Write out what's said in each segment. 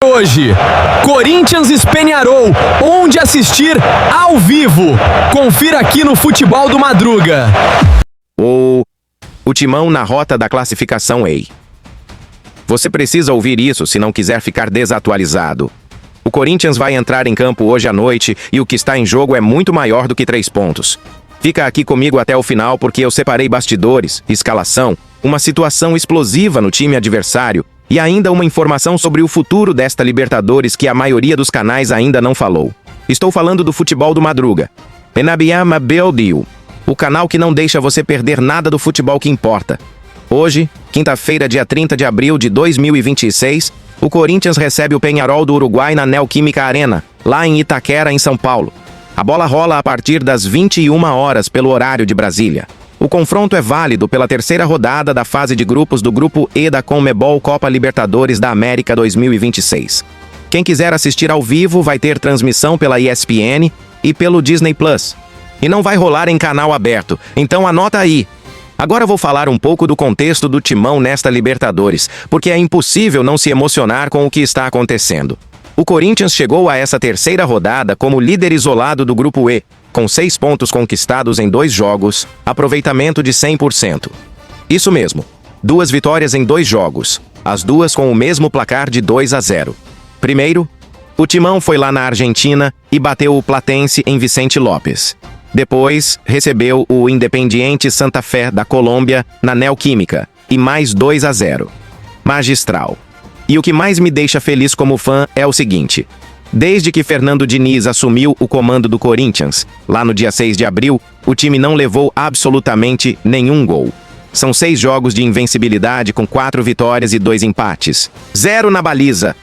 Hoje, Corinthians e Peñarol, onde assistir ao vivo. Confira aqui no Futebol do Madruga. O Timão na rota da classificação A. Você precisa ouvir isso se não quiser ficar desatualizado. O Corinthians vai entrar em campo hoje à noite e o que está em jogo é muito maior do que 3 pontos. Fica aqui comigo até o final porque eu separei bastidores, escalação, uma situação explosiva no time adversário e ainda uma informação sobre o futuro desta Libertadores que a maioria dos canais ainda não falou. Estou falando do Futebol do Madruga. Penabiama Beldio, o canal que não deixa você perder nada do futebol que importa. Hoje, quinta-feira, dia 30 de abril de 2026, o Corinthians recebe o Peñarol do Uruguai na Neoquímica Arena, lá em Itaquera, em São Paulo. A bola rola a partir das 21 horas pelo horário de Brasília. O confronto é válido pela terceira rodada da fase de grupos do Grupo E da Conmebol Copa Libertadores da América 2026. Quem quiser assistir ao vivo vai ter transmissão pela ESPN e pelo Disney Plus. E não vai rolar em canal aberto, então anota aí. Agora vou falar um pouco do contexto do Timão nesta Libertadores, porque é impossível não se emocionar com o que está acontecendo. O Corinthians chegou a essa terceira rodada como líder isolado do Grupo E, com 6 pontos conquistados em 2 jogos, aproveitamento de 100%. Isso mesmo, 2 vitórias em 2 jogos, as duas com o mesmo placar de 2-0. Primeiro, o Timão foi lá na Argentina e bateu o Platense em Vicente Lopes. Depois, recebeu o Independiente Santa Fé da Colômbia na Neoquímica, e mais 2-0. Magistral. E o que mais me deixa feliz como fã é o seguinte: desde que Fernando Diniz assumiu o comando do Corinthians, lá no dia 6 de abril, o time não levou absolutamente nenhum gol. São 6 jogos de invencibilidade com 4 vitórias e 2 empates. 0 na baliza.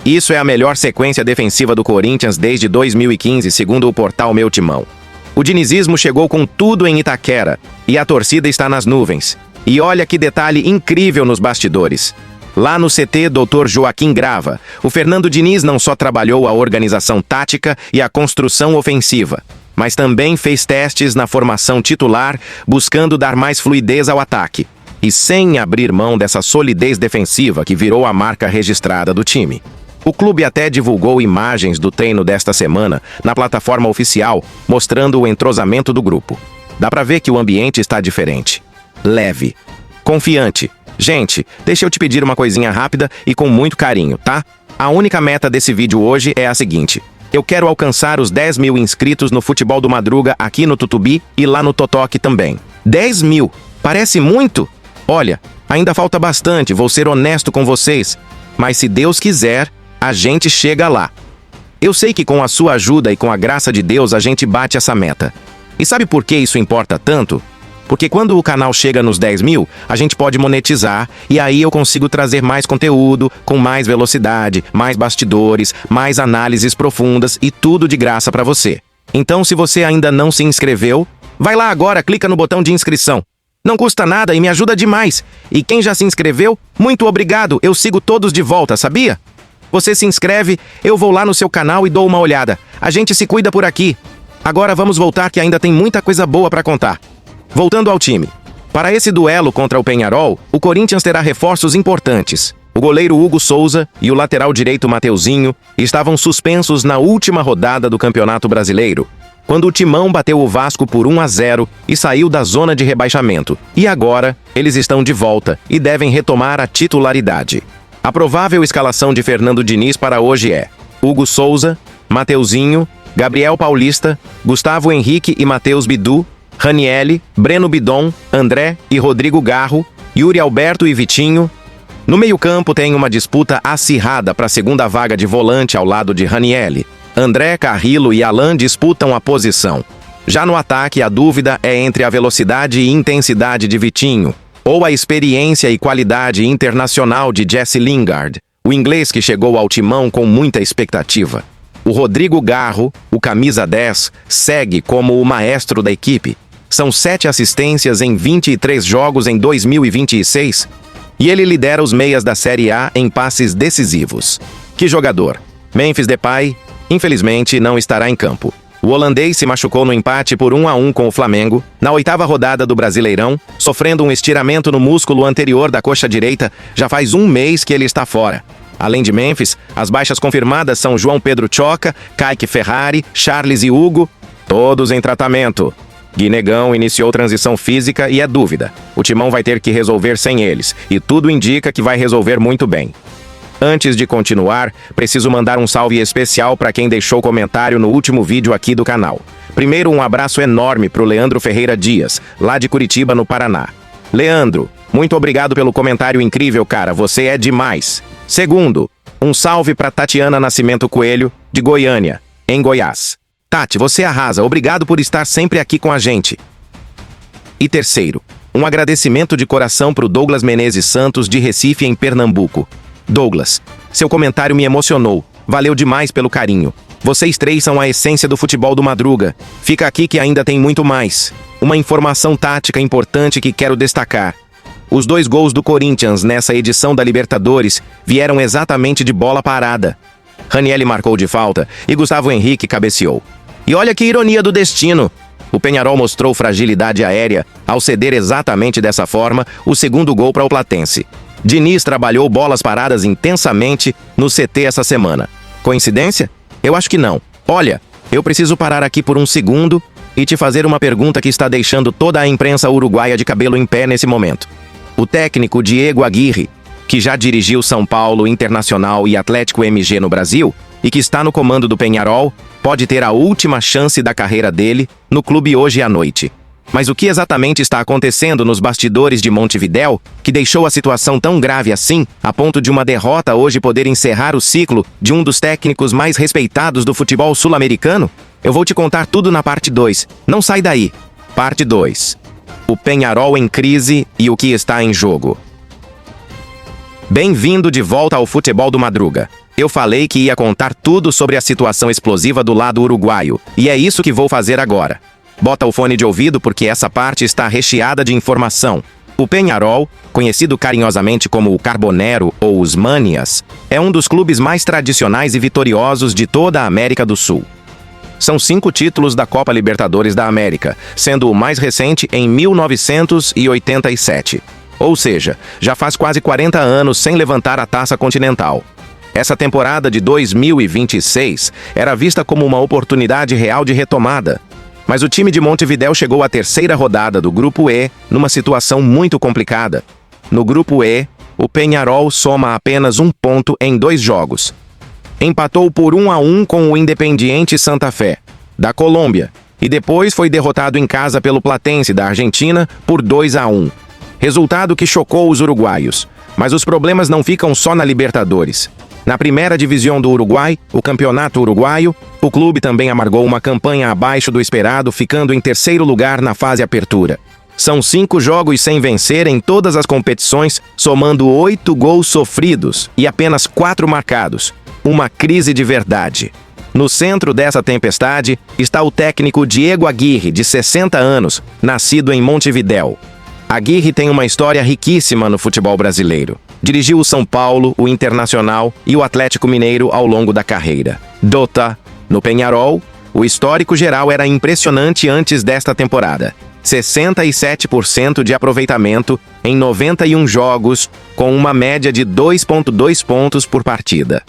Isso é a melhor sequência defensiva do Corinthians desde 2015, segundo o portal Meu Timão. O dinizismo chegou com tudo em Itaquera, e a torcida está nas nuvens. E olha que detalhe incrível nos bastidores. Lá no CT Dr. Joaquim Grava, o Fernando Diniz não só trabalhou a organização tática e a construção ofensiva, mas também fez testes na formação titular, buscando dar mais fluidez ao ataque, e sem abrir mão dessa solidez defensiva que virou a marca registrada do time. O clube até divulgou imagens do treino desta semana na plataforma oficial, mostrando o entrosamento do grupo. Dá pra ver que o ambiente está diferente. Leve. Confiante. Gente, deixa eu te pedir uma coisinha rápida e com muito carinho, tá? A única meta desse vídeo hoje é a seguinte: eu quero alcançar os 10 mil inscritos no Futebol do Madruga aqui no Tutubi e lá no Totoque também. 10 mil! Parece muito? Olha, ainda falta bastante, vou ser honesto com vocês. Mas se Deus quiser, a gente chega lá. Eu sei que com a sua ajuda e com a graça de Deus a gente bate essa meta. E sabe por que isso importa tanto? Porque quando o canal chega nos 10 mil, a gente pode monetizar e aí eu consigo trazer mais conteúdo, com mais velocidade, mais bastidores, mais análises profundas e tudo de graça pra você. Então, se você ainda não se inscreveu, vai lá agora, clica no botão de inscrição. Não custa nada e me ajuda demais. E quem já se inscreveu, muito obrigado, eu sigo todos de volta, sabia? Você se inscreve, eu vou lá no seu canal e dou uma olhada. A gente se cuida por aqui. Agora vamos voltar que ainda tem muita coisa boa pra contar. Voltando ao time. Para esse duelo contra o Peñarol, o Corinthians terá reforços importantes. O goleiro Hugo Souza e o lateral direito Mateuzinho estavam suspensos na última rodada do Campeonato Brasileiro, quando o Timão bateu o Vasco por 1-0 e saiu da zona de rebaixamento. E agora, eles estão de volta e devem retomar a titularidade. A provável escalação de Fernando Diniz para hoje é Hugo Souza, Mateuzinho, Gabriel Paulista, Gustavo Henrique e Matheus Bidu, Ranielli, Breno Bidon, André e Rodrigo Garro, Yuri Alberto e Vitinho. No meio-campo tem uma disputa acirrada para a segunda vaga de volante ao lado de Ranielli. André, Carrillo e Alan disputam a posição. Já no ataque, a dúvida é entre a velocidade e intensidade de Vitinho, ou a experiência e qualidade internacional de Jesse Lingard, o inglês que chegou ao Timão com muita expectativa. O Rodrigo Garro, o camisa 10, segue como o maestro da equipe. São 7 assistências em 23 jogos em 2026 e ele lidera os meias da Série A em passes decisivos. Que jogador! Memphis Depay, infelizmente, não estará em campo. O holandês se machucou no empate por 1-1 com o Flamengo, na 8ª rodada do Brasileirão, sofrendo um estiramento no músculo anterior da coxa direita. Já faz um mês que ele está fora. Além de Memphis, as baixas confirmadas são João Pedro Choca, Kaique Ferrari, Charles e Hugo, todos em tratamento. Guinegão iniciou transição física e é dúvida. O Timão vai ter que resolver sem eles, e tudo indica que vai resolver muito bem. Antes de continuar, preciso mandar um salve especial para quem deixou comentário no último vídeo aqui do canal. Primeiro, um abraço enorme pro Leandro Ferreira Dias, lá de Curitiba, no Paraná. Leandro, muito obrigado pelo comentário incrível, cara, você é demais. Segundo, um salve para Tatiana Nascimento Coelho, de Goiânia, em Goiás. Tati, você arrasa, obrigado por estar sempre aqui com a gente. E terceiro, um agradecimento de coração pro Douglas Menezes Santos, de Recife, em Pernambuco. Douglas, seu comentário me emocionou, valeu demais pelo carinho. Vocês três são a essência do futebol do Madruga. Fica aqui que ainda tem muito mais. Uma informação tática importante que quero destacar. Os 2 gols do Corinthians nessa edição da Libertadores vieram exatamente de bola parada. Ranieri marcou de falta e Gustavo Henrique cabeceou. E olha que ironia do destino! O Peñarol mostrou fragilidade aérea ao ceder exatamente dessa forma o segundo gol para o Platense. Diniz trabalhou bolas paradas intensamente no CT essa semana. Coincidência? Eu acho que não. Olha, eu preciso parar aqui por um segundo e te fazer uma pergunta que está deixando toda a imprensa uruguaia de cabelo em pé nesse momento. O técnico Diego Aguirre, que já dirigiu São Paulo, Internacional e Atlético MG no Brasil, e que está no comando do Peñarol, pode ter a última chance da carreira dele no clube hoje à noite. Mas o que exatamente está acontecendo nos bastidores de Montevidéu, que deixou a situação tão grave assim, a ponto de uma derrota hoje poder encerrar o ciclo de um dos técnicos mais respeitados do futebol sul-americano? Eu vou te contar tudo na parte 2. Não sai daí. Parte 2. O Peñarol em crise e o que está em jogo. Bem-vindo de volta ao Futebol do Madruga. Eu falei que ia contar tudo sobre a situação explosiva do lado uruguaio, e é isso que vou fazer agora. Bota o fone de ouvido porque essa parte está recheada de informação. O Peñarol, conhecido carinhosamente como o Carbonero ou os Manias, é um dos clubes mais tradicionais e vitoriosos de toda a América do Sul. São 5 títulos da Copa Libertadores da América, sendo o mais recente em 1987. Ou seja, já faz quase 40 anos sem levantar a taça continental. Essa temporada de 2026 era vista como uma oportunidade real de retomada. Mas o time de Montevidéu chegou à 3ª rodada do Grupo E numa situação muito complicada. No Grupo E, o Peñarol soma apenas 1 ponto em 2 jogos. Empatou por 1-1 com o Independiente Santa Fé, da Colômbia, e depois foi derrotado em casa pelo Platense, da Argentina, por 2-1. Resultado que chocou os uruguaios. Mas os problemas não ficam só na Libertadores. Na primeira divisão do Uruguai, o Campeonato Uruguaio, o clube também amargou uma campanha abaixo do esperado, ficando em 3º lugar na fase apertura. São 5 jogos sem vencer em todas as competições, somando 8 gols sofridos e apenas 4 marcados. Uma crise de verdade. No centro dessa tempestade está o técnico Diego Aguirre, de 60 anos, nascido em Montevidéu. Aguirre tem uma história riquíssima no futebol brasileiro. Dirigiu o São Paulo, o Internacional e o Atlético Mineiro ao longo da carreira. No Peñarol, o histórico geral era impressionante antes desta temporada. 67% de aproveitamento em 91 jogos, com uma média de 2,2 pontos por partida.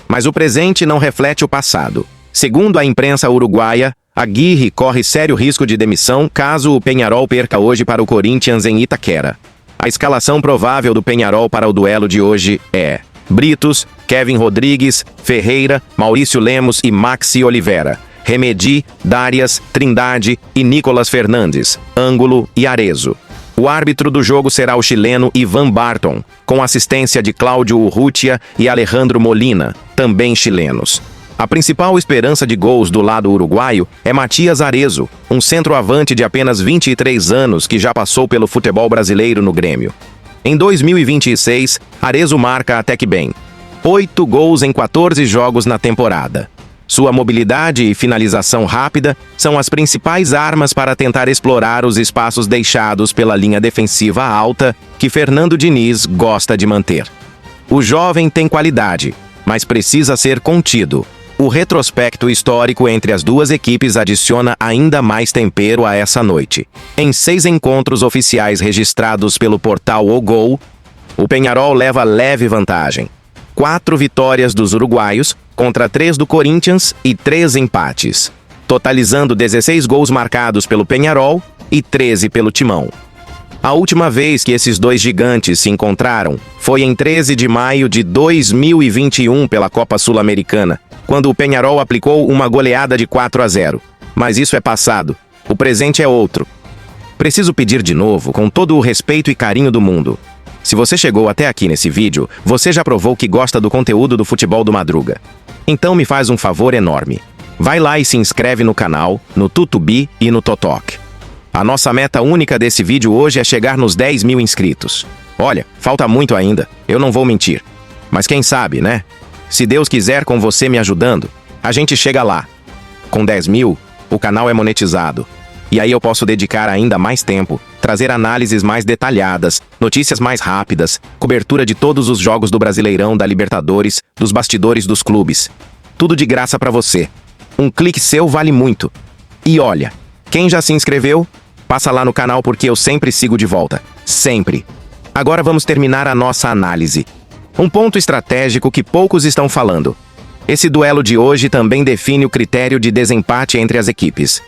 Mas o presente não reflete o passado. Segundo a imprensa uruguaia, Aguirre corre sério risco de demissão caso o Peñarol perca hoje para o Corinthians em Itaquera. A escalação provável do Peñarol para o duelo de hoje é Britos, Kevin Rodrigues, Ferreira, Maurício Lemos e Maxi Oliveira, Remedi, Darias, Trindade e Nicolas Fernandes, Ângulo e Arezzo. O árbitro do jogo será o chileno Ivan Barton, com assistência de Cláudio Urrutia e Alejandro Molina, também chilenos. A principal esperança de gols do lado uruguaio é Matias Arezzo, um centroavante de apenas 23 anos que já passou pelo futebol brasileiro no Grêmio. Em 2026, Arezzo marca até que bem. 8 gols em 14 jogos na temporada. Sua mobilidade e finalização rápida são as principais armas para tentar explorar os espaços deixados pela linha defensiva alta que Fernando Diniz gosta de manter. O jovem tem qualidade, mas precisa ser contido. O retrospecto histórico entre as duas equipes adiciona ainda mais tempero a essa noite. Em 6 encontros oficiais registrados pelo portal O Gol, o Peñarol leva leve vantagem. 4 vitórias dos uruguaios contra 3 do Corinthians e 3 empates, totalizando 16 gols marcados pelo Peñarol e 13 pelo Timão. A última vez que esses dois gigantes se encontraram foi em 13 de maio de 2021 pela Copa Sul-Americana, quando o Peñarol aplicou uma goleada de 4-0. Mas isso é passado. O presente é outro. Preciso pedir de novo, com todo o respeito e carinho do mundo. Se você chegou até aqui nesse vídeo, você já provou que gosta do conteúdo do Futebol do Madruga. Então me faz um favor enorme. Vai lá e se inscreve no canal, no Tutubi e no Totok. A nossa meta única desse vídeo hoje é chegar nos 10 mil inscritos. Olha, falta muito ainda, eu não vou mentir. Mas quem sabe, né? Se Deus quiser, com você me ajudando, a gente chega lá. Com 10 mil, o canal é monetizado. E aí eu posso dedicar ainda mais tempo, trazer análises mais detalhadas, notícias mais rápidas, cobertura de todos os jogos do Brasileirão, da Libertadores, dos bastidores dos clubes. Tudo de graça pra você. Um clique seu vale muito. E olha, quem já se inscreveu, passa lá no canal porque eu sempre sigo de volta. Sempre. Agora vamos terminar a nossa análise. Um ponto estratégico que poucos estão falando. Esse duelo de hoje também define o critério de desempate entre as equipes.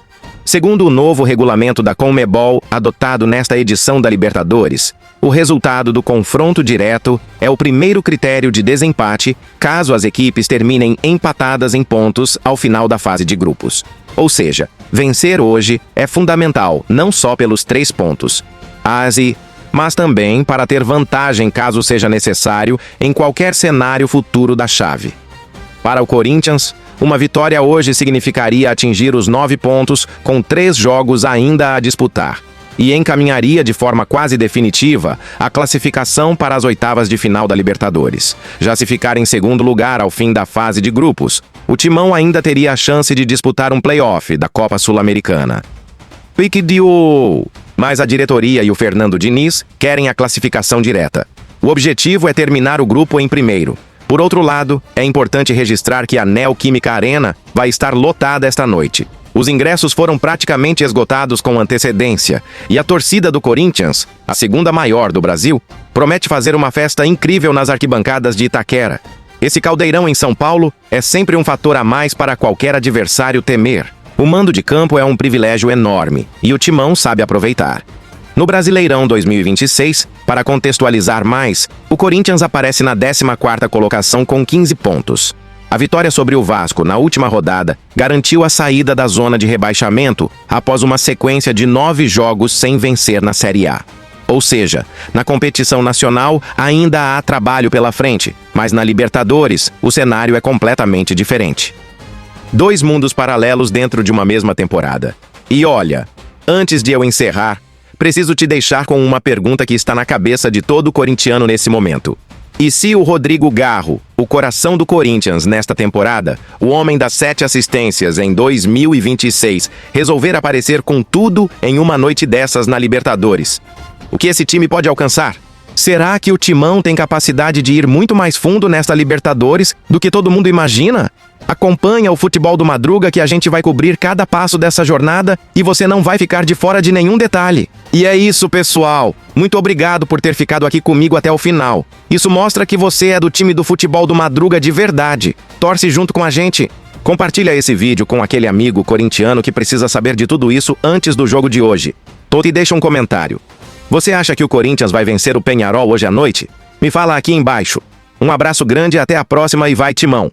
Segundo o novo regulamento da Conmebol, adotado nesta edição da Libertadores, o resultado do confronto direto é o primeiro critério de desempate caso as equipes terminem empatadas em pontos ao final da fase de grupos. Ou seja, vencer hoje é fundamental não só pelos 3 pontos, mas também para ter vantagem caso seja necessário em qualquer cenário futuro da chave. Para o Corinthians, uma vitória hoje significaria atingir os 9 pontos com 3 jogos ainda a disputar e encaminharia de forma quase definitiva a classificação para as oitavas de final da Libertadores. Já se ficar em segundo lugar ao fim da fase de grupos, o Timão ainda teria a chance de disputar um play-off da Copa Sul-Americana. Mas a diretoria e o Fernando Diniz querem a classificação direta. O objetivo é terminar o grupo em primeiro. Por outro lado, é importante registrar que a Neoquímica Arena vai estar lotada esta noite. Os ingressos foram praticamente esgotados com antecedência, e a torcida do Corinthians, a segunda maior do Brasil, promete fazer uma festa incrível nas arquibancadas de Itaquera. Esse caldeirão em São Paulo é sempre um fator a mais para qualquer adversário temer. O mando de campo é um privilégio enorme, e o Timão sabe aproveitar. No Brasileirão 2026, para contextualizar mais, o Corinthians aparece na 14ª colocação com 15 pontos. A vitória sobre o Vasco na última rodada garantiu a saída da zona de rebaixamento após uma sequência de 9 jogos sem vencer na Série A. Ou seja, na competição nacional ainda há trabalho pela frente, mas na Libertadores o cenário é completamente diferente. 2 mundos paralelos dentro de uma mesma temporada. E olha, antes de eu encerrar, preciso te deixar com uma pergunta que está na cabeça de todo corintiano nesse momento. E se o Rodrigo Garro, o coração do Corinthians nesta temporada, o homem das 7 assistências em 2026, resolver aparecer com tudo em uma noite dessas na Libertadores? O que esse time pode alcançar? Será que o Timão tem capacidade de ir muito mais fundo nesta Libertadores do que todo mundo imagina? Acompanha o Futebol do Madruga que a gente vai cobrir cada passo dessa jornada e você não vai ficar de fora de nenhum detalhe. E é isso, pessoal. Muito obrigado por ter ficado aqui comigo até o final. Isso mostra que você é do time do Futebol do Madruga de verdade. Torce junto com a gente. Compartilha esse vídeo com aquele amigo corintiano que precisa saber de tudo isso antes do jogo de hoje. E deixa um comentário. Você acha que o Corinthians vai vencer o Peñarol hoje à noite? Me fala aqui embaixo. Um abraço grande e até a próxima e vai Timão!